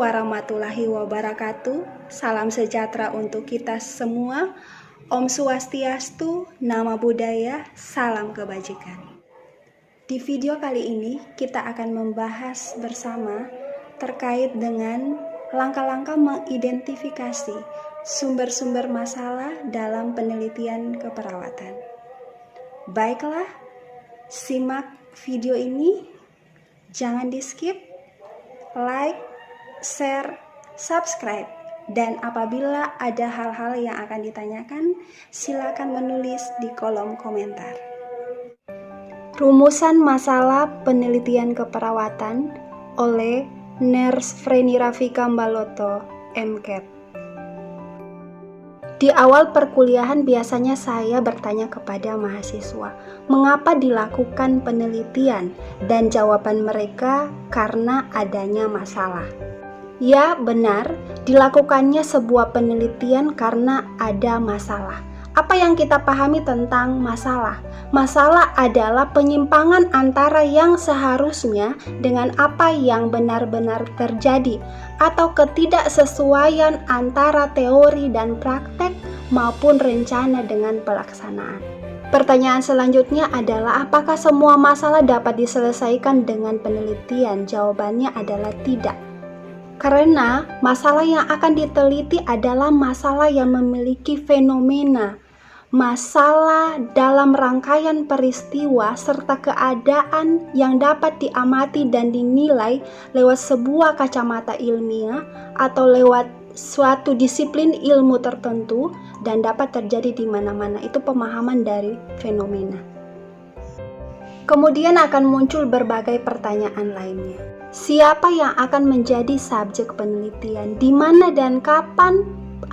warahmatullahi wabarakatuh. Salam sejahtera untuk kita semua. Om Swastiastu, Nama Budaya, Salam Kebajikan. Di video kali ini kita akan membahas bersama terkait dengan langkah-langkah mengidentifikasi sumber-sumber masalah dalam penelitian keperawatan. Baiklah, simak video ini, jangan di-skip, like, share, subscribe, dan apabila ada hal-hal yang akan ditanyakan, silakan menulis di kolom komentar. Rumusan masalah penelitian keperawatan oleh Nurse Freni Rafika Mbaloto, MCAT. Di awal perkuliahan biasanya saya bertanya kepada mahasiswa, mengapa dilakukan penelitian? Dan jawaban mereka, karena adanya masalah. Ya, benar, dilakukannya sebuah penelitian karena ada masalah. Apa yang kita pahami tentang masalah? Masalah adalah penyimpangan antara yang seharusnya dengan apa yang benar-benar terjadi, atau ketidaksesuaian antara teori dan praktek maupun rencana dengan pelaksanaan. Pertanyaan selanjutnya adalah apakah semua masalah dapat diselesaikan dengan penelitian? Jawabannya adalah tidak. Karena masalah yang akan diteliti adalah masalah yang memiliki fenomena, masalah dalam rangkaian peristiwa serta keadaan yang dapat diamati dan dinilai lewat sebuah kacamata ilmiah atau lewat suatu disiplin ilmu tertentu dan dapat terjadi di mana-mana. Itu pemahaman dari fenomena. Kemudian akan muncul berbagai pertanyaan lainnya. Siapa yang akan menjadi subjek penelitian? Di mana dan kapan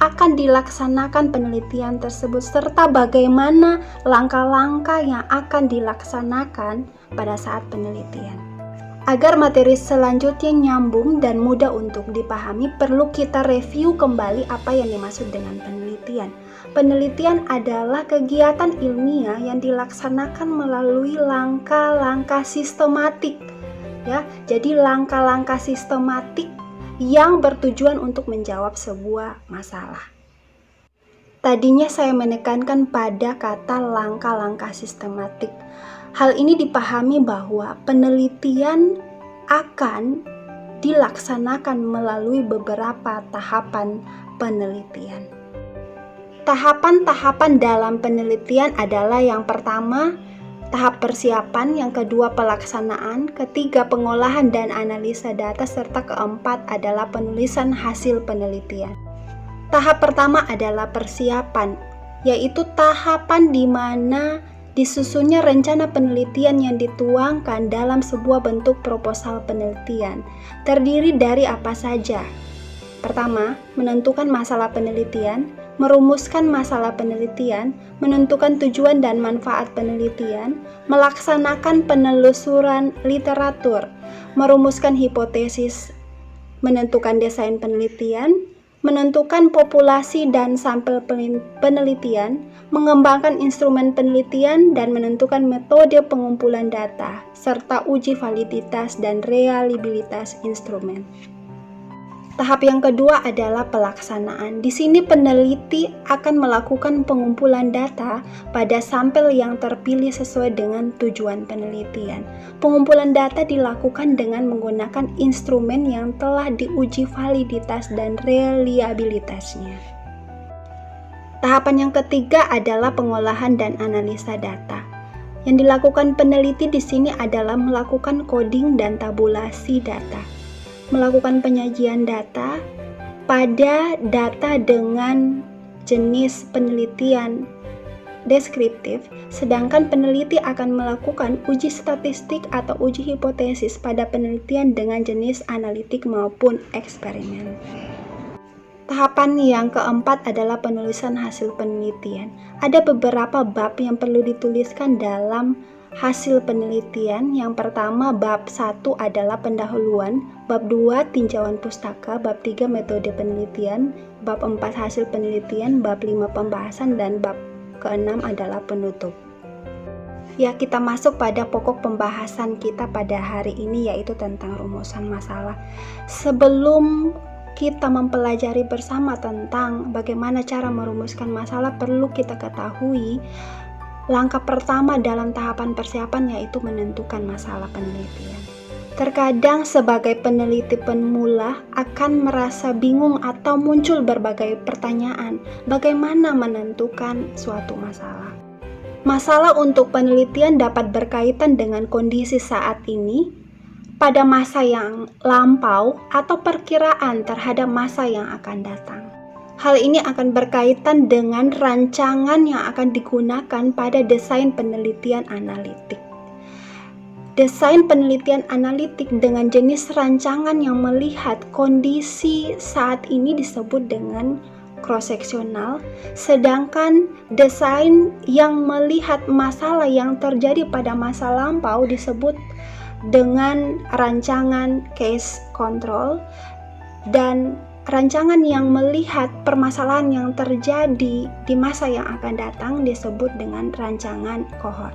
akan dilaksanakan penelitian tersebut? Serta bagaimana langkah-langkah yang akan dilaksanakan pada saat penelitian? Agar materi selanjutnya nyambung dan mudah untuk dipahami, perlu kita review kembali apa yang dimaksud dengan penelitian. Penelitian adalah kegiatan ilmiah yang dilaksanakan melalui langkah-langkah sistematik. Ya, jadi langkah-langkah sistematik yang bertujuan untuk menjawab sebuah masalah. Tadinya saya menekankan pada kata langkah-langkah sistematik. Hal ini dipahami bahwa penelitian akan dilaksanakan melalui beberapa tahapan penelitian. Tahapan-tahapan dalam penelitian adalah yang pertama, tahap persiapan, yang kedua pelaksanaan, ketiga pengolahan dan analisa data, serta keempat adalah penulisan hasil penelitian. Tahap pertama adalah persiapan, yaitu tahapan di mana disusunnya rencana penelitian yang dituangkan dalam sebuah bentuk proposal penelitian. Terdiri dari apa saja? Pertama, menentukan masalah penelitian, merumuskan masalah penelitian, menentukan tujuan dan manfaat penelitian, melaksanakan penelusuran literatur, merumuskan hipotesis, menentukan desain penelitian, menentukan populasi dan sampel penelitian, mengembangkan instrumen penelitian, dan menentukan metode pengumpulan data, serta uji validitas dan reliabilitas instrumen. Tahap yang kedua adalah pelaksanaan. Di sini peneliti akan melakukan pengumpulan data pada sampel yang terpilih sesuai dengan tujuan penelitian. Pengumpulan data dilakukan dengan menggunakan instrumen yang telah diuji validitas dan reliabilitasnya. Tahapan yang ketiga adalah pengolahan dan analisa data. Yang dilakukan peneliti di sini adalah melakukan coding dan tabulasi data, melakukan penyajian data pada data dengan jenis penelitian deskriptif, sedangkan peneliti akan melakukan uji statistik atau uji hipotesis pada penelitian dengan jenis analitik maupun eksperimen. Tahapan yang keempat adalah penulisan hasil penelitian. Ada beberapa bab yang perlu dituliskan dalam hasil penelitian. Yang pertama, bab 1 adalah pendahuluan, bab 2 tinjauan pustaka, bab 3 metode penelitian, bab 4 hasil penelitian, bab 5 pembahasan, dan bab ke-6 adalah penutup. Ya, kita masuk pada pokok pembahasan kita pada hari ini, yaitu tentang rumusan masalah. Sebelum kita mempelajari bersama tentang bagaimana cara merumuskan masalah, perlu kita ketahui langkah pertama dalam tahapan persiapan yaitu menentukan masalah penelitian. Terkadang sebagai peneliti pemula akan merasa bingung atau muncul berbagai pertanyaan bagaimana menentukan suatu masalah. Masalah untuk penelitian dapat berkaitan dengan kondisi saat ini, pada masa yang lampau, atau perkiraan terhadap masa yang akan datang. Hal ini akan berkaitan dengan rancangan yang akan digunakan pada desain penelitian analitik. Desain penelitian analitik dengan jenis rancangan yang melihat kondisi saat ini disebut dengan cross-seksional, sedangkan desain yang melihat masalah yang terjadi pada masa lampau disebut dengan rancangan case control, dan rancangan yang melihat permasalahan yang terjadi di masa yang akan datang disebut dengan rancangan cohort.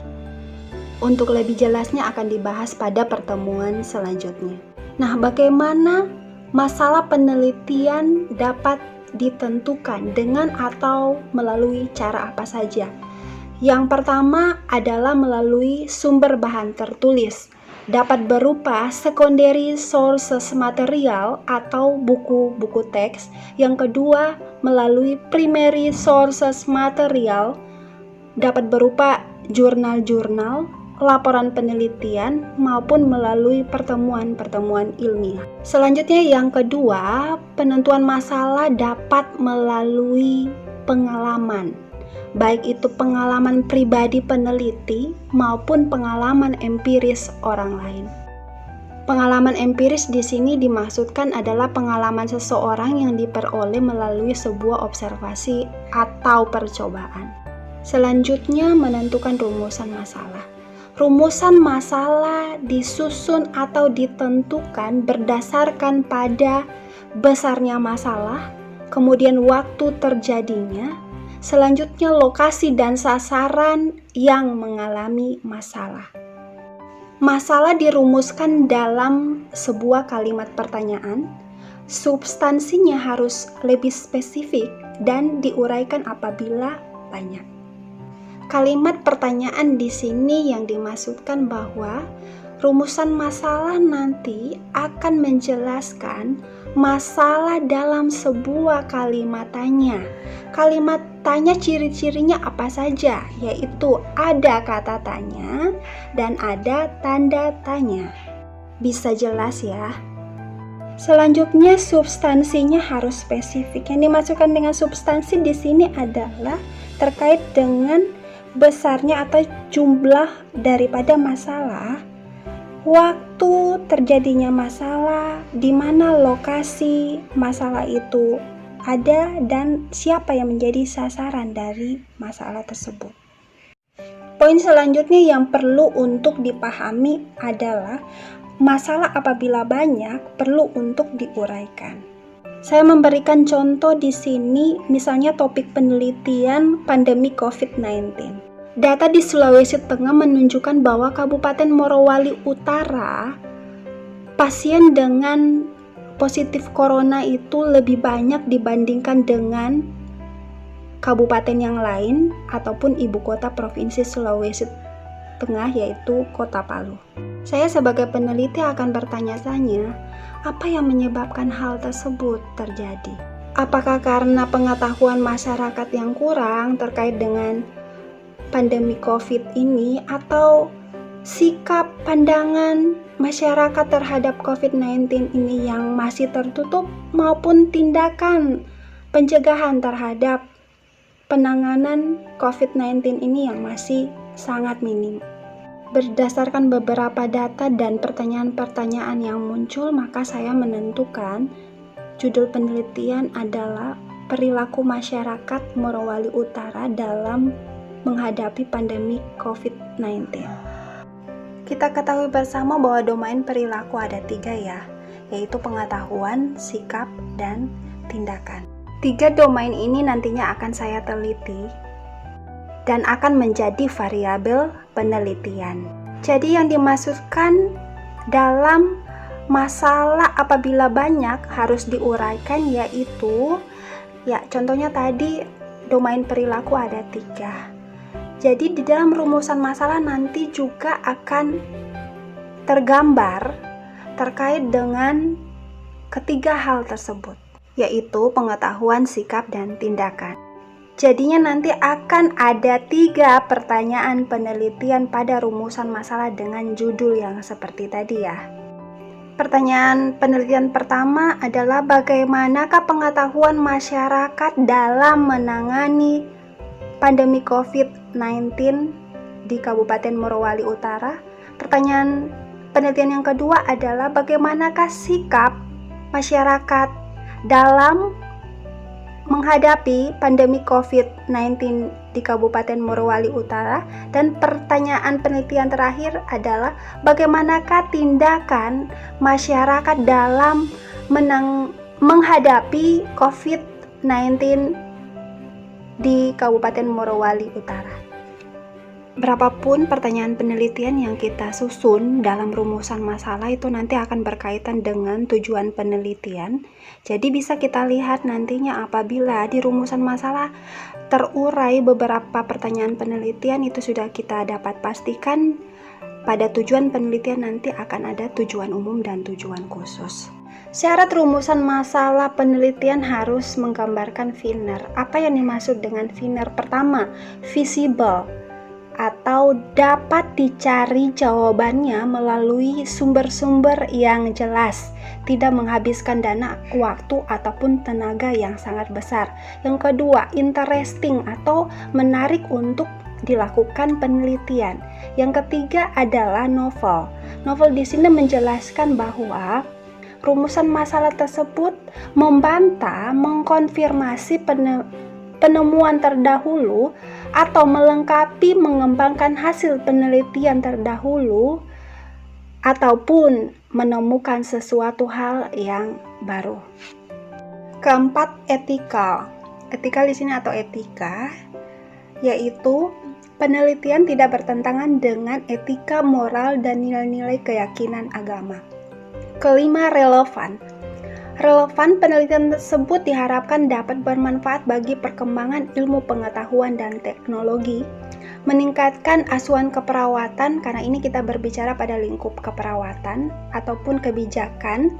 Untuk lebih jelasnya akan dibahas pada pertemuan selanjutnya. Nah, bagaimana masalah penelitian dapat ditentukan dengan atau melalui cara apa saja? Yang pertama adalah melalui sumber bahan tertulis. Dapat berupa secondary sources material atau buku-buku teks. Yang kedua, melalui primary sources material, dapat berupa jurnal-jurnal, laporan penelitian, maupun melalui pertemuan-pertemuan ilmiah. Selanjutnya yang kedua, penentuan masalah dapat melalui pengalaman, baik itu pengalaman pribadi peneliti maupun pengalaman empiris orang lain. Pengalaman empiris di sini dimaksudkan adalah pengalaman seseorang yang diperoleh melalui sebuah observasi atau percobaan. Selanjutnya, menentukan rumusan masalah. Rumusan masalah disusun atau ditentukan berdasarkan pada besarnya masalah, kemudian waktu terjadinya, selanjutnya lokasi dan sasaran yang mengalami masalah. Masalah dirumuskan dalam sebuah kalimat pertanyaan, substansinya harus lebih spesifik dan diuraikan apabila banyak. Kalimat pertanyaan di sini yang dimaksudkan bahwa rumusan masalah nanti akan menjelaskan masalah dalam sebuah kalimat tanya. Kalimat tanya ciri-cirinya apa saja, yaitu ada kata tanya dan ada tanda tanya. Bisa jelas ya? Selanjutnya, substansinya harus spesifik. Yang dimaksudkan dengan substansi di sini adalah terkait dengan besarnya atau jumlah daripada masalah, waktu terjadinya masalah, di mana lokasi masalah itu ada, dan siapa yang menjadi sasaran dari masalah tersebut. Poin selanjutnya yang perlu untuk dipahami adalah masalah apabila banyak perlu untuk diuraikan. Saya memberikan contoh di sini, misalnya topik penelitian pandemi COVID-19. Data di Sulawesi Tengah menunjukkan bahwa Kabupaten Morowali Utara, pasien dengan positif corona itu lebih banyak dibandingkan dengan kabupaten yang lain ataupun ibu kota provinsi Sulawesi Tengah, yaitu Kota Palu. Saya sebagai peneliti akan bertanya-tanya, apa yang menyebabkan hal tersebut terjadi? Apakah karena pengetahuan masyarakat yang kurang terkait dengan pandemi COVID ini, atau sikap pandangan masyarakat terhadap COVID-19 ini yang masih tertutup, maupun tindakan pencegahan terhadap penanganan COVID-19 ini yang masih sangat minim? Berdasarkan beberapa data dan pertanyaan-pertanyaan yang muncul, maka saya menentukan judul penelitian adalah perilaku masyarakat Morowali Utara dalam menghadapi pandemi COVID-19. Kita ketahui bersama bahwa domain perilaku ada 3 ya, yaitu pengetahuan, sikap, dan tindakan. 3 domain ini nantinya akan saya teliti dan akan menjadi variabel penelitian. Jadi yang dimaksudkan dalam masalah apabila banyak harus diuraikan yaitu, ya contohnya tadi domain perilaku ada 3. Jadi di dalam rumusan masalah nanti juga akan tergambar terkait dengan ketiga hal tersebut, yaitu pengetahuan, sikap, dan tindakan. Jadinya nanti akan ada 3 pertanyaan penelitian pada rumusan masalah dengan judul yang seperti tadi ya. Pertanyaan penelitian pertama adalah bagaimanakah pengetahuan masyarakat dalam menangani pandemi COVID-19 di Kabupaten Morowali Utara. Pertanyaan penelitian yang kedua adalah bagaimanakah sikap masyarakat dalam menghadapi pandemi COVID-19 di Kabupaten Morowali Utara. Dan pertanyaan penelitian terakhir adalah bagaimanakah tindakan masyarakat dalam menghadapi COVID-19 di Kabupaten Morowali Utara. Berapapun pertanyaan penelitian yang kita susun dalam rumusan masalah itu nanti akan berkaitan dengan tujuan penelitian. Jadi bisa kita lihat nantinya apabila di rumusan masalah terurai beberapa pertanyaan penelitian, itu sudah kita dapat pastikan pada tujuan penelitian nanti akan ada tujuan umum dan tujuan khusus. Syarat rumusan masalah penelitian harus menggambarkan Wiener. Apa yang dimaksud dengan Wiener? Pertama, visible atau dapat dicari jawabannya melalui sumber-sumber yang jelas, tidak menghabiskan dana, waktu, ataupun tenaga yang sangat besar. Yang kedua, interesting atau menarik untuk dilakukan penelitian. Yang ketiga adalah novel. Novel di sini menjelaskan bahwa rumusan masalah tersebut membantah, mengkonfirmasi penemuan terdahulu atau melengkapi, mengembangkan hasil penelitian terdahulu ataupun menemukan sesuatu hal yang baru. Keempat, etikal. Etikal di sini atau etika yaitu penelitian tidak bertentangan dengan etika, moral, dan nilai-nilai keyakinan agama. Kelima, relevan. Relevan penelitian tersebut diharapkan dapat bermanfaat bagi perkembangan ilmu pengetahuan dan teknologi, meningkatkan asuhan keperawatan, karena ini kita berbicara pada lingkup keperawatan ataupun kebijakan.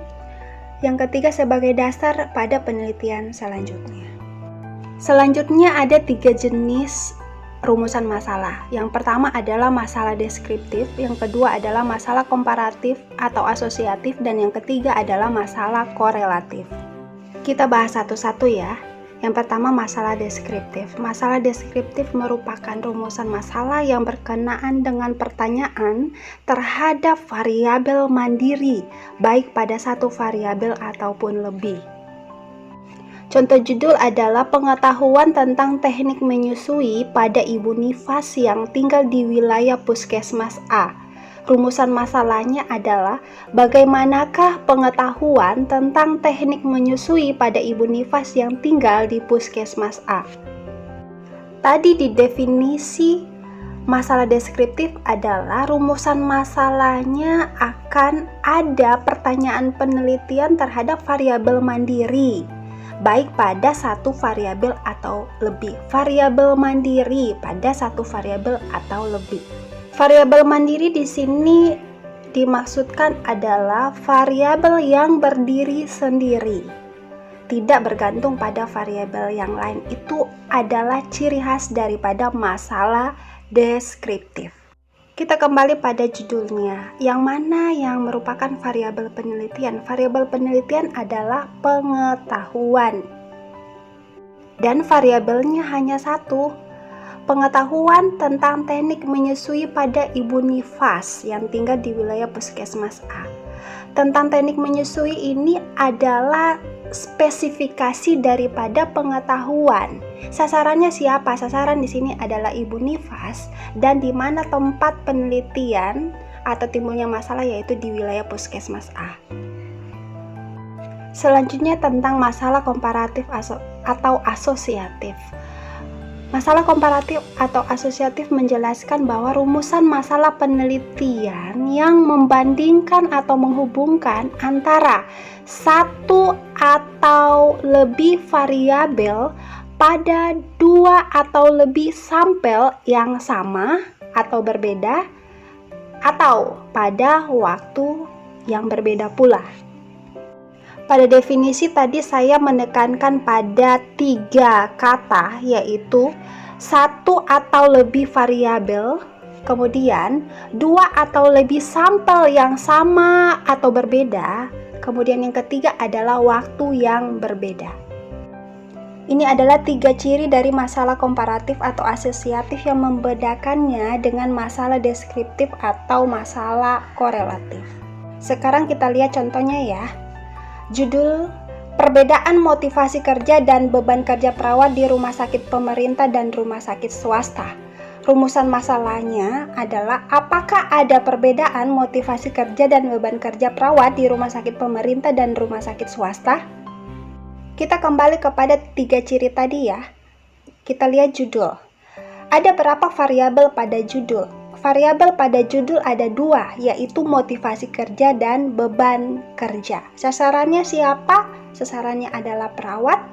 Yang ketiga, sebagai dasar pada penelitian selanjutnya. Selanjutnya ada 3 jenis rumusan masalah. Yang pertama adalah masalah deskriptif, yang kedua adalah masalah komparatif atau asosiatif, dan yang ketiga adalah masalah korelatif. Kita bahas satu-satu ya. Yang pertama, masalah deskriptif. Masalah deskriptif merupakan rumusan masalah yang berkenaan dengan pertanyaan terhadap variabel mandiri, baik pada satu variabel ataupun lebih. Contoh judul adalah pengetahuan tentang teknik menyusui pada ibu nifas yang tinggal di wilayah puskesmas A. Rumusan masalahnya adalah bagaimanakah pengetahuan tentang teknik menyusui pada ibu nifas yang tinggal di puskesmas A. Tadi di definisi masalah deskriptif adalah rumusan masalahnya akan ada pertanyaan penelitian terhadap variabel mandiri, baik pada satu variabel atau lebih. Variabel mandiri pada satu variabel atau lebih. Variabel mandiri di sini dimaksudkan adalah variabel yang berdiri sendiri, tidak bergantung pada variabel yang lain. Itu adalah ciri khas daripada masalah deskriptif. Kita kembali pada judulnya, yang mana yang merupakan variabel penelitian. Variabel penelitian adalah pengetahuan, dan variabelnya hanya satu, pengetahuan tentang teknik menyusui pada ibu nifas yang tinggal di wilayah puskesmas A. Tentang teknik menyusui ini adalah spesifikasi daripada pengetahuan. Sasarannya siapa? Sasaran di sini adalah ibu nifas, dan di mana tempat penelitian atau timbulnya masalah yaitu di wilayah puskesmas A. Selanjutnya tentang masalah komparatif atau asosiatif. Masalah komparatif atau asosiatif menjelaskan bahwa rumusan masalah penelitian yang membandingkan atau menghubungkan antara satu atau lebih variabel pada dua atau lebih sampel yang sama atau berbeda, atau pada waktu yang berbeda pula. Pada definisi tadi saya menekankan pada 3 kata, yaitu satu atau lebih variabel, kemudian dua atau lebih sampel yang sama atau berbeda, kemudian yang ketiga adalah waktu yang berbeda. Ini adalah 3 ciri dari masalah komparatif atau asosiatif yang membedakannya dengan masalah deskriptif atau masalah korelatif. Sekarang kita lihat contohnya ya. Judul: Perbedaan motivasi kerja dan beban kerja perawat di rumah sakit pemerintah dan rumah sakit swasta. Rumusan masalahnya adalah apakah ada perbedaan motivasi kerja dan beban kerja perawat di rumah sakit pemerintah dan rumah sakit swasta? Kita kembali kepada 3 ciri tadi ya. Kita lihat judul. Ada berapa variabel pada judul? Variabel pada judul ada 2, yaitu motivasi kerja dan beban kerja. Sasarannya siapa? Sasarannya adalah perawat.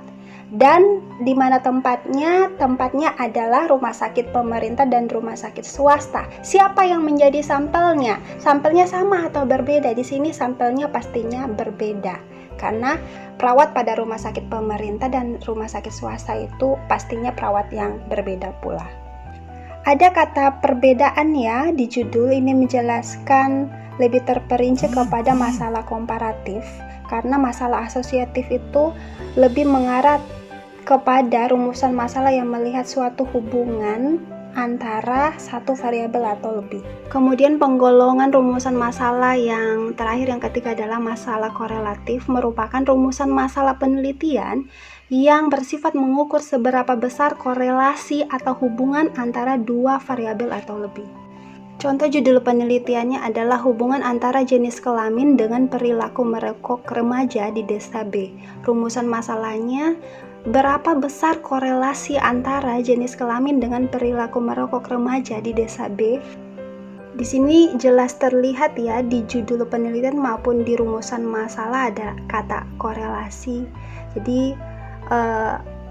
Dan di mana tempatnya? Tempatnya adalah rumah sakit pemerintah dan rumah sakit swasta. Siapa yang menjadi sampelnya? Sampelnya sama atau berbeda? Di sini sampelnya pastinya berbeda. Karena perawat pada rumah sakit pemerintah dan rumah sakit swasta itu pastinya perawat yang berbeda pula. Ada kata perbedaan ya di judul, ini menjelaskan lebih terperinci kepada masalah komparatif, karena masalah asosiatif itu lebih mengarah kepada rumusan masalah yang melihat suatu hubungan antara satu variabel atau lebih. Kemudian penggolongan rumusan masalah yang terakhir, yang ketiga adalah masalah korelatif, merupakan rumusan masalah penelitian yang bersifat mengukur seberapa besar korelasi atau hubungan antara 2 variabel atau lebih. Contoh judul penelitiannya adalah hubungan antara jenis kelamin dengan perilaku merokok remaja di desa B. Rumusan masalahnya, berapa besar korelasi antara jenis kelamin dengan perilaku merokok remaja di desa B? Di sini jelas terlihat ya, di judul penelitian maupun di rumusan masalah ada kata korelasi. Jadi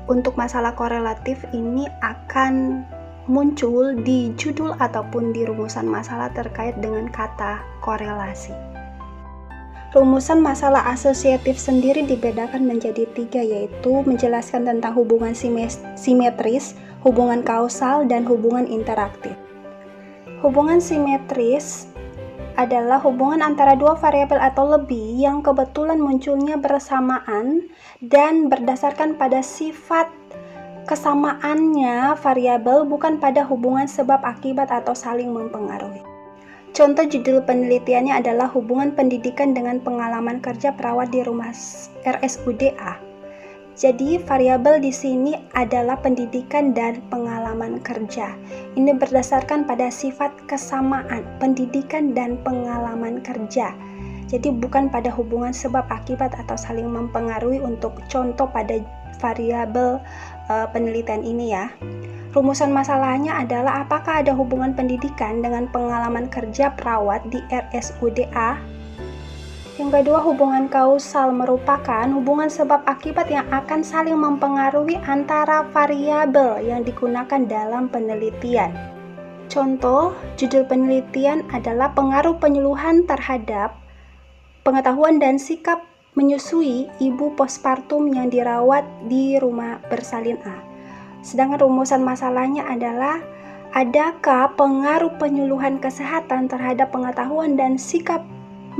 untuk masalah korelatif ini akan muncul di judul ataupun di rumusan masalah terkait dengan kata korelasi. Rumusan masalah asosiatif sendiri dibedakan menjadi 3, yaitu menjelaskan tentang hubungan simetris, hubungan kausal, dan hubungan interaktif. Hubungan simetris adalah hubungan antara 2 variabel atau lebih yang kebetulan munculnya bersamaan dan berdasarkan pada sifat kesamaannya variabel, bukan pada hubungan sebab akibat atau saling mempengaruhi. Contoh judul penelitiannya adalah hubungan pendidikan dengan pengalaman kerja perawat di rumah RSUD A. Jadi variabel di sini adalah pendidikan dan pengalaman kerja. Ini berdasarkan pada sifat kesamaan pendidikan dan pengalaman kerja. Jadi bukan pada hubungan sebab akibat atau saling mempengaruhi untuk contoh pada variabel penelitian ini ya. Rumusan masalahnya adalah apakah ada hubungan pendidikan dengan pengalaman kerja perawat di RSUD A. Yang kedua, hubungan kausal merupakan hubungan sebab akibat yang akan saling mempengaruhi antara variabel yang digunakan dalam penelitian. Contoh judul penelitian adalah pengaruh penyuluhan terhadap pengetahuan dan sikap menyusui ibu postpartum yang dirawat di rumah bersalin A. Sedangkan rumusan masalahnya adalah adakah pengaruh penyuluhan kesehatan terhadap pengetahuan dan sikap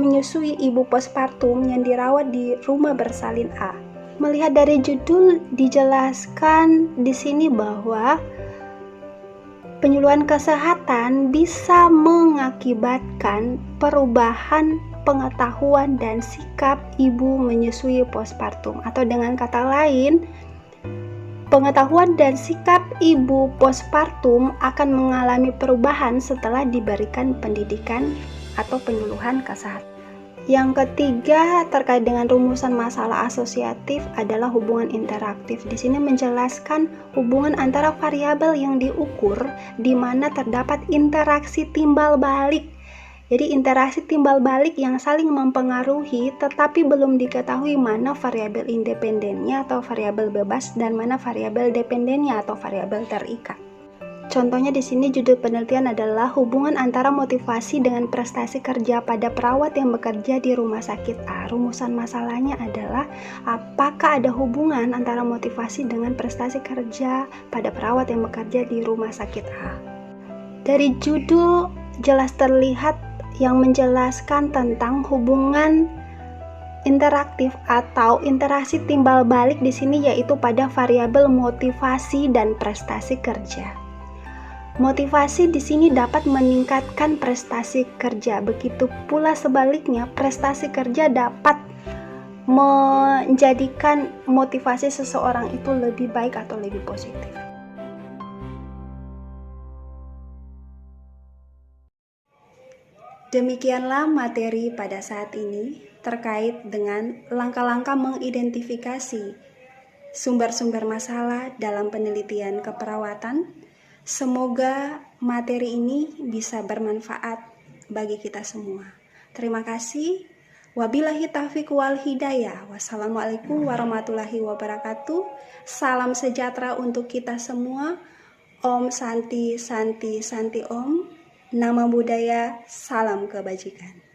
menyusui ibu postpartum yang dirawat di rumah bersalin A. Melihat dari judul dijelaskan di sini bahwa penyuluhan kesehatan bisa mengakibatkan perubahan pengetahuan dan sikap ibu menyusui postpartum, atau dengan kata lain, pengetahuan dan sikap ibu postpartum akan mengalami perubahan setelah diberikan pendidikan atau penyuluhan kesehatan. Yang ketiga, terkait dengan rumusan masalah asosiatif adalah hubungan interaktif. Di sini menjelaskan hubungan antara variabel yang diukur di mana terdapat interaksi timbal balik. Jadi interaksi timbal balik yang saling mempengaruhi tetapi belum diketahui mana variabel independennya atau variabel bebas dan mana variabel dependennya atau variabel terikat. Contohnya di sini judul penelitian adalah hubungan antara motivasi dengan prestasi kerja pada perawat yang bekerja di rumah sakit A. Rumusan masalahnya adalah apakah ada hubungan antara motivasi dengan prestasi kerja pada perawat yang bekerja di rumah sakit A. Dari judul jelas terlihat yang menjelaskan tentang hubungan interaktif atau interaksi timbal balik di sini yaitu pada variabel motivasi dan prestasi kerja. Motivasi di sini dapat meningkatkan prestasi kerja. Begitu pula sebaliknya, prestasi kerja dapat menjadikan motivasi seseorang itu lebih baik atau lebih positif. Demikianlah materi pada saat ini terkait dengan langkah-langkah mengidentifikasi sumber-sumber masalah dalam penelitian keperawatan. Semoga materi ini bisa bermanfaat bagi kita semua. Terima kasih. Wabillahi taufiq wal hidayah. Wassalamualaikum warahmatullahi wabarakatuh. Salam sejahtera untuk kita semua. Om Santi Santi Santi Om. Nama budaya, salam kebajikan.